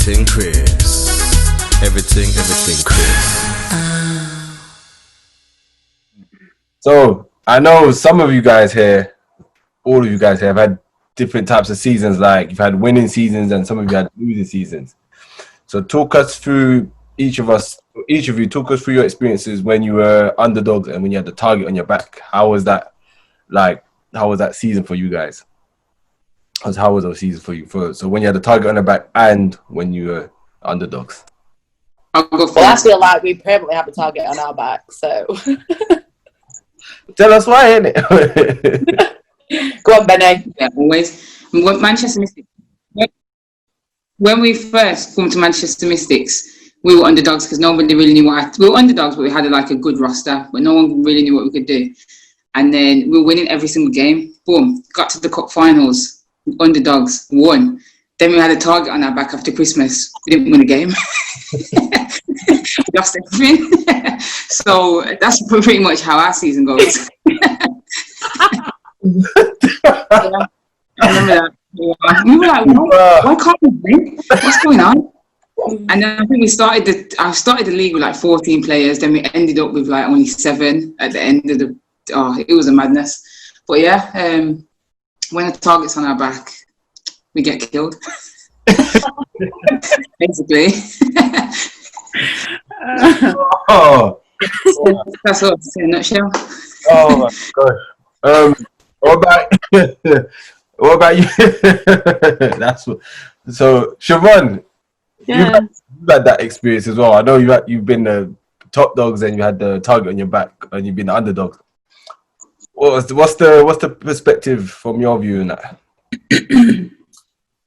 Everyting Chris. Everything Chris. So I know some of you guys here, all of you guys here, have had different types of seasons. Like you've had winning seasons, and some of you had losing seasons. So talk us through each of you. Talk us through your experiences when you were underdogs and when you had the target on your back. How was that? Like, how was that season for you guys? How was those seasons for you? So when you had the target on the back and when you were underdogs. I'll go first. Well, I feel like we permanently have a target on our back, so. Tell us why, innit? Go on, Benny. Yeah, always. Manchester Mystics. When we first come to Manchester Mystics, we were underdogs because nobody really knew we were underdogs, but we had like a good roster, but no one really knew what we could do. And then we were winning every single game. Boom, got to the cup finals. Underdogs, won. Then we had a target on our back after Christmas. We didn't win a game. We lost everything. So that's pretty much how our season goes. Yeah, I remember that. Yeah. We were like, why can't we win? What's going on? And then I think I started the league with like 14 players. Then we ended up with like only 7 at the end of it was a madness. But yeah, when the target's on our back, we get killed. Basically. That's all in a nutshell. Oh my gosh. What about you? That's what. So Siobhan, Yeah. you've had that experience as well. I know you've been the top dogs and you had the target on your back and you've been the underdog. What's the perspective from your view in that?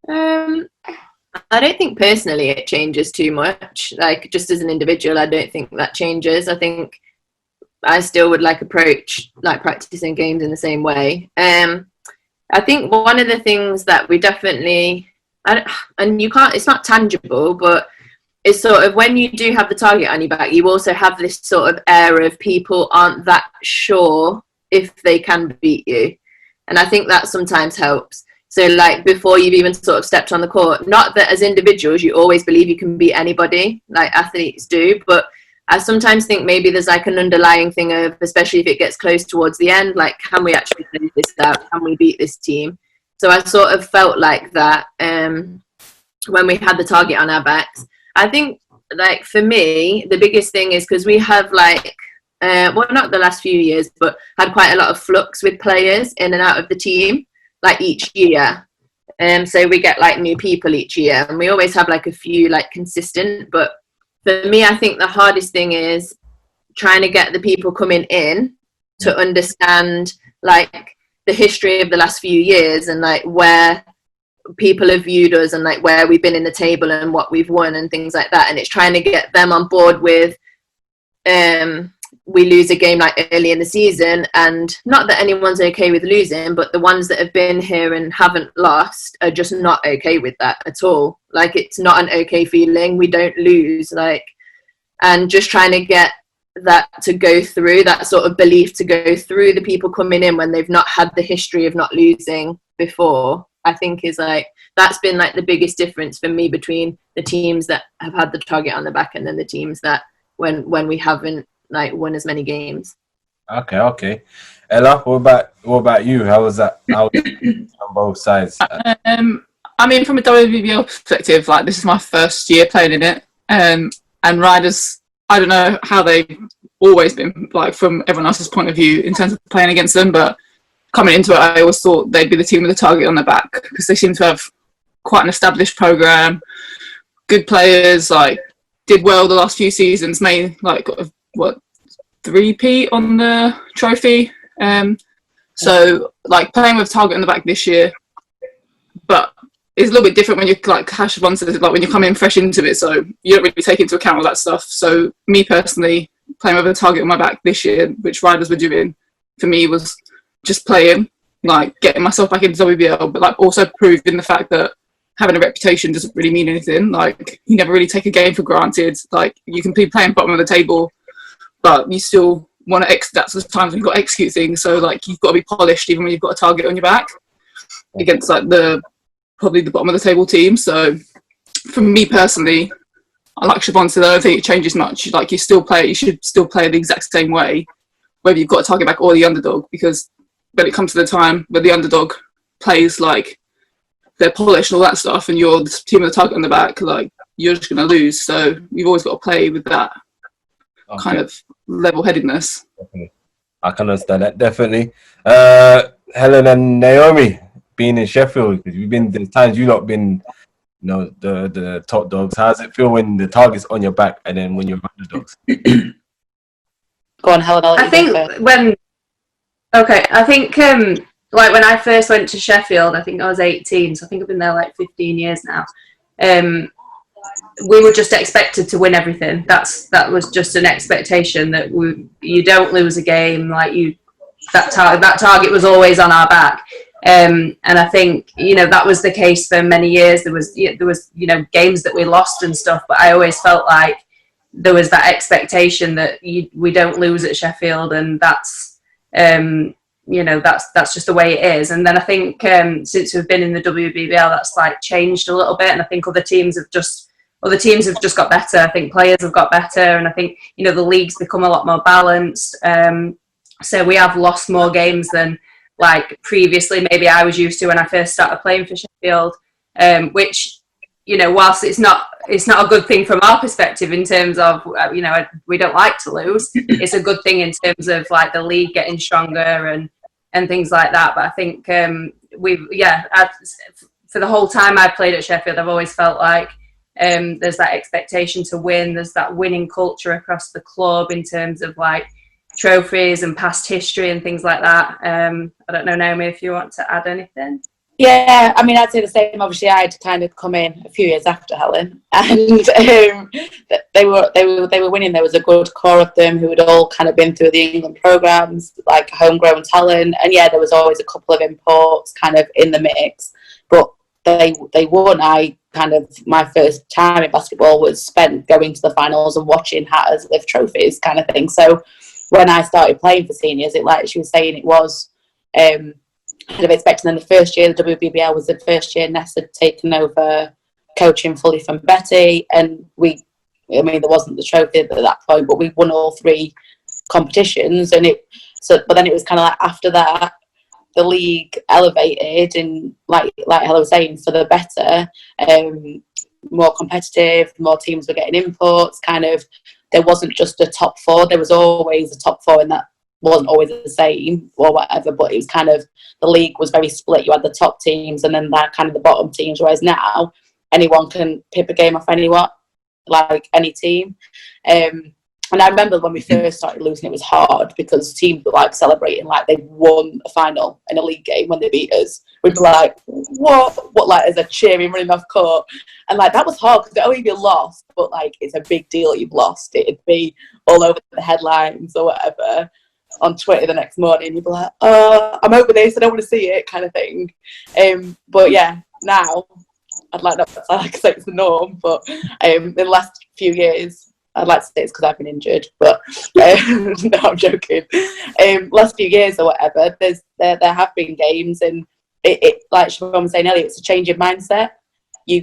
I don't think personally it changes too much. Like just as an individual, I don't think that changes. I think I still would approach practicing games in the same way. I think one of the things that we definitely, it's not tangible, but it's sort of when you do have the target on your back, you also have this sort of air of people aren't that sure if they can beat you. And I think that sometimes helps. So before you've even sort of stepped on the court, not that as individuals you always believe you can beat anybody, like athletes do, but I sometimes think maybe there's an underlying thing of, especially if it gets close towards the end, can we actually finish this out? Can we beat this team? So I sort of felt like that when we had the target on our backs. I think for me, the biggest thing is because we have not the last few years, but had quite a lot of flux with players in and out of the team, each year. So we get new people each year and we always have a few consistent, but for me, I think the hardest thing is trying to get the people coming in to understand the history of the last few years and where people have viewed us and where we've been in the table and what we've won and things like that. And it's trying to get them on board with we lose a game early in the season, and not that anyone's okay with losing, but the ones that have been here and haven't lost are just not okay with that at all. It's not an okay feeling. We don't lose, and just trying to get that to go through, that sort of belief to go through the people coming in when they've not had the history of not losing before, I think is that's been the biggest difference for me between the teams that have had the target on the back and then the teams that when we haven't won as many games. Okay. Ella, what about you? How was that? How was it on both sides? I mean, from a Wbbl perspective, this is my first year playing in it, and riders, I don't know how they've always been from everyone else's point of view in terms of playing against them, but coming into it, I always thought they'd be the team with a target on their back because they seem to have quite an established program, good players, did well the last few seasons, made 3-peat on the trophy. So playing with target on the back this year, but it's a little bit different when you're Hash One says, when you come in fresh into it, so you don't really take into account all that stuff. So me personally, playing with a target on my back this year, which riders were doing, for me was just playing, getting myself back into WBL, but also proving the fact that having a reputation doesn't really mean anything. You never really take a game for granted. You can be playing bottom of the table, but you still want to that's the times when you've got to execute things. So you've got to be polished even when you've got a target on your back against probably the bottom of the table team. So for me personally, I like Siobhan said, I don't think it changes much. Like you should still play the exact same way, whether you've got a target back or the underdog, because when it comes to the time where the underdog plays like they're polished and all that stuff, and you're the team with the target on the back, like you're just going to lose. So you've always got to play with that kind of level-headedness. Definitely. I can understand that, definitely. Helen and Naomi, being in Sheffield, because there's times you've not been, the top dogs. How does it feel when the target's on your back and then when you're underdogs? Go on, Helen. I think like when I first went to Sheffield, I think I was 18, so I think I've been there like 15 years now. We were just expected to win everything. That was just an expectation that you don't lose a game. Like that target was always on our back. And I think that was the case for many years. There was games that we lost and stuff, but I always felt like there was that expectation that we don't lose at Sheffield, and that's that's just the way it is. And then I think since we've been in the WBBL, that's like changed a little bit, and I think other teams have just got better. I think players have got better, and I think the league's become a lot more balanced. So we have lost more games than like previously maybe I was used to when I first started playing for Sheffield, which whilst it's not a good thing from our perspective in terms of we don't like to lose, it's a good thing in terms of like the league getting stronger and things like that. But I think for the whole time I've played at Sheffield, I've always felt like there's that expectation to win. There's that winning culture across the club in terms of like trophies and past history and things like that. I don't know, Naomi, if you want to add anything. Yeah, I mean, I'd say the same. Obviously, I'd kind of come in a few years after Helen, and they were winning. There was a good core of them who had all kind of been through the England programs, like homegrown talent. And yeah, there was always a couple of imports kind of in the mix, but they won. My first time in basketball was spent going to the finals and watching Hatters lift trophies, kind of thing. So when I started playing for seniors, it, like she was saying, it was kind of expecting. Then the first year, the WBBL was the first year Ness had taken over coaching fully from Betty, and there wasn't the trophy at that point, but we won all three competitions, but then it was kind of like after that, the league elevated, and like Helen was saying, for the better, more competitive, more teams were getting imports, kind of. There wasn't just a top four, there was always a top four, and that wasn't always the same or whatever, but it was kind of, the league was very split. You had the top teams and then that kind of the bottom teams, whereas now anyone can pip a game off anyone, like any team. And I remember when we first started losing, it was hard because teams were like celebrating like they won a final in a league game when they beat us. We'd be like, what, like, as a cheering, running off court. And like, that was hard because not only you lost, but like, it's a big deal you've lost. It'd be all over the headlines or whatever on Twitter the next morning. You'd be like, I'm over this, I don't want to see it, kind of thing. But yeah, now, I'd like not to say it's the norm, but in the last few years, I'd like to say it's because I've been injured, but no, I'm joking. Last few years or whatever, there have been games, and it like Siobhan was saying earlier, it's a change in mindset. You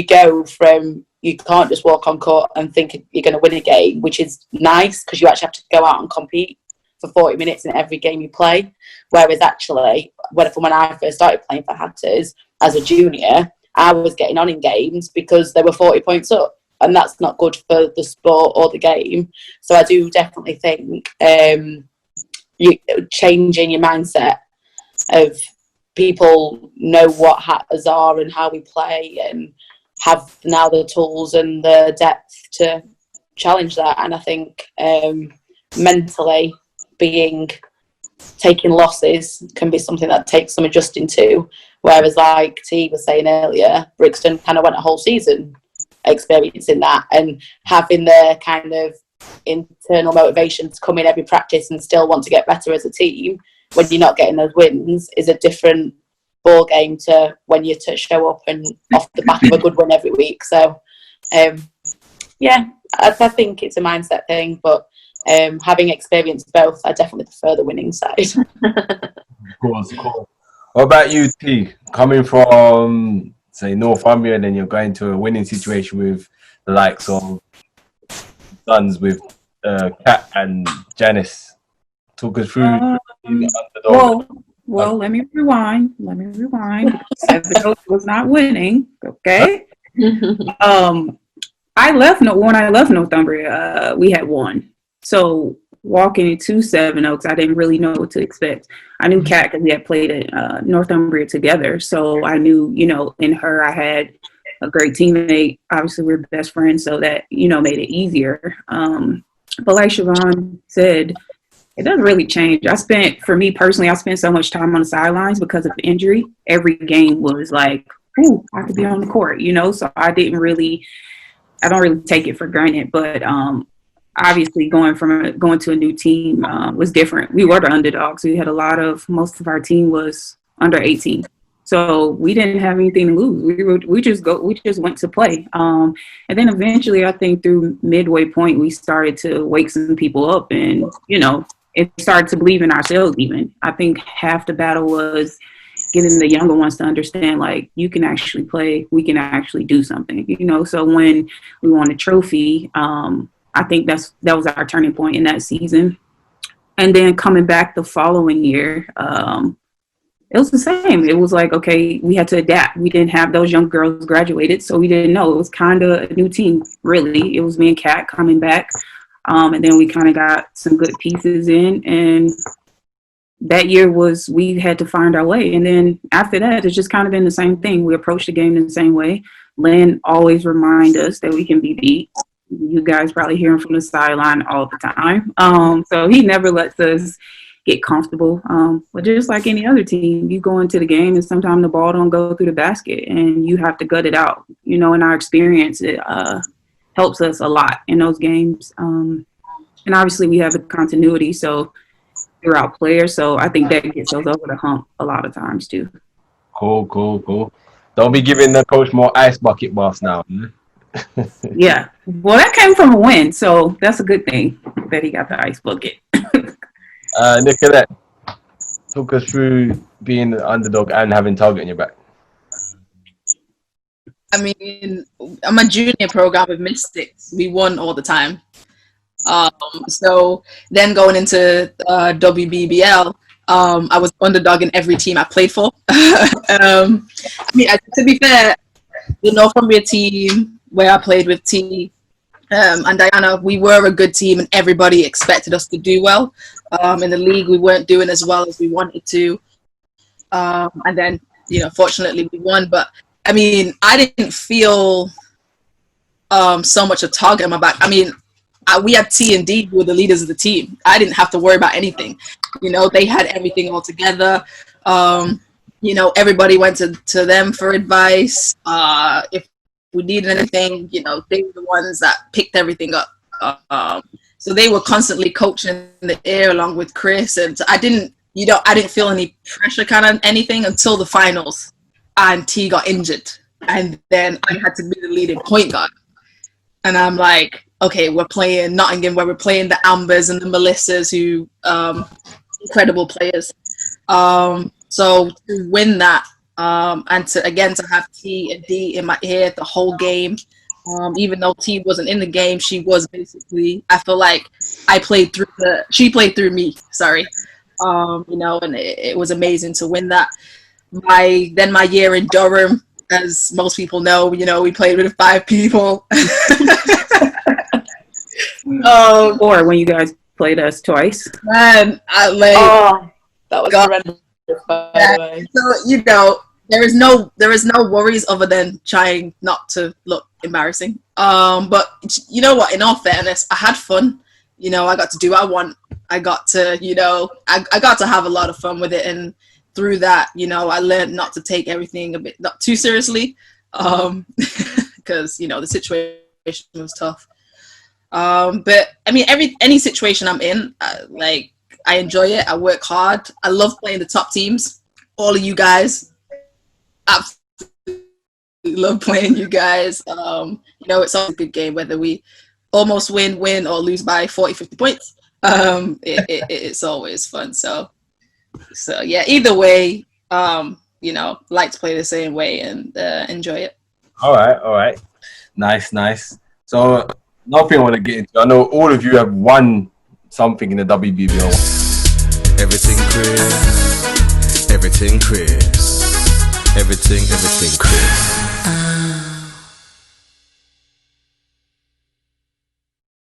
go from, you can't just walk on court and think you're going to win a game, which is nice because you actually have to go out and compete for 40 minutes in every game you play. Whereas actually, when I first started playing for Hatters as a junior, I was getting on in games because they were 40 points up. And that's not good for the sport or the game. So I do definitely think you changing your mindset of people know what Hatters are and how we play, and have now the tools and the depth to challenge that. And I think mentally taking losses can be something that takes some adjusting to. Whereas, like T was saying earlier, Brixton kind of went a whole season experiencing that, and having the kind of internal motivation to come in every practice and still want to get better as a team when you're not getting those wins is a different ball game to when you show up and off the back of a good win every week. So yeah, I think it's a mindset thing, but having experienced both, I definitely prefer the winning side. Of course. What about you, T? Coming from say Northumbria, and then you're going to a winning situation with the likes of Suns with Kat and Janice. Talk us through the Underdog. Well, let me rewind. Seven Oaks was not winning. Okay. When I left Northumbria, we had won. So walking into Seven Oaks, I didn't really know what to expect. I knew Kat because we had played at Northumbria together. So I knew, in her, I had a great teammate. Obviously, we're best friends, so that, made it easier. But like Siobhan said, it doesn't really change. For me personally, I spent so much time on the sidelines because of injury. Every game was like, ooh, I could be on the court, so I don't really take it for granted. But obviously going to a new team was different. We were the underdogs. We had most of our team was under 18. So we didn't have anything to lose. We just went to play. And then eventually, I think through midway point, we started to wake some people up, and it started to believe in ourselves. Even I think half the battle was getting the younger ones to understand, like, you can actually play. We can actually do something. So when we won a trophy, I think that was our turning point in that season. And then coming back the following year, it was the same. It was like, okay, we had to adapt. We didn't have those young girls graduated, so we didn't know. It was kind of a new team, really. It was me and Kat coming back, and then we kind of got some good pieces in. And that year we had to find our way. And then after that, it's just kind of been the same thing. We approached the game in the same way. Lynn always remind us that we can be beat. You guys probably hear him from the sideline all the time. So he never lets us get comfortable. But just like any other team, you go into the game and sometimes the ball don't go through the basket and you have to gut it out. In our experience, it helps us a lot in those games. And obviously we have the continuity, so throughout players. So I think that gets us over the hump a lot of times too. Cool. Don't be giving the coach more ice bucket baths now. Yeah. Well, that came from a win, so that's a good thing that he got the ice bucket. Nicolette, talk us through being the underdog and having Target on your back. I mean, I'm a junior program with Mystics. We won all the time. So then going into WBBL, I was underdog in every team I played for. To be fair, the Northumbria team where I played with T and Diana, we were a good team and everybody expected us to do well. In the league, we weren't doing as well as we wanted to. And then, fortunately we won. But I mean, I didn't feel so much a target on my back. I mean, we had T and D who were the leaders of the team. I didn't have to worry about anything. They had everything all together. Everybody went to them for advice. If we needed anything, they were the ones that picked everything up. So they were constantly coaching the air along with Chris. And I didn't feel any pressure kind of anything until the finals. And T got injured. And then I had to be the leading point guard. And I'm like, okay, we're playing Nottingham, where we're playing the Ambers and the Melissas, who incredible players. So to win that, and to have T and D in my ear the whole game, even though T wasn't in the game, she was basically. I feel like she played through me. Sorry, and it was amazing to win that. My year in Durham, as most people know, we played with 5 people. Or when you guys played us twice. Man, that was horrendous, by the way. So there is no worries other than trying not to look embarrassing. But you know what? In all fairness, I had fun. I got to do what I want. I got to, I got to have a lot of fun with it, and through that, I learned not to take everything not too seriously, because the situation was tough. But I mean, any situation I'm in, I enjoy it. I work hard. I love playing the top teams. All of you guys, absolutely love playing you guys. It's always a good game, whether we almost win or lose by 40, 50 points. It's always fun. So yeah, either way, you know, like to play the same way and enjoy it. All right. Nice. So another thing I want to get into, I know all of you have won something in the WBBL. Everything Chris. Everything Chris. Everything Chris.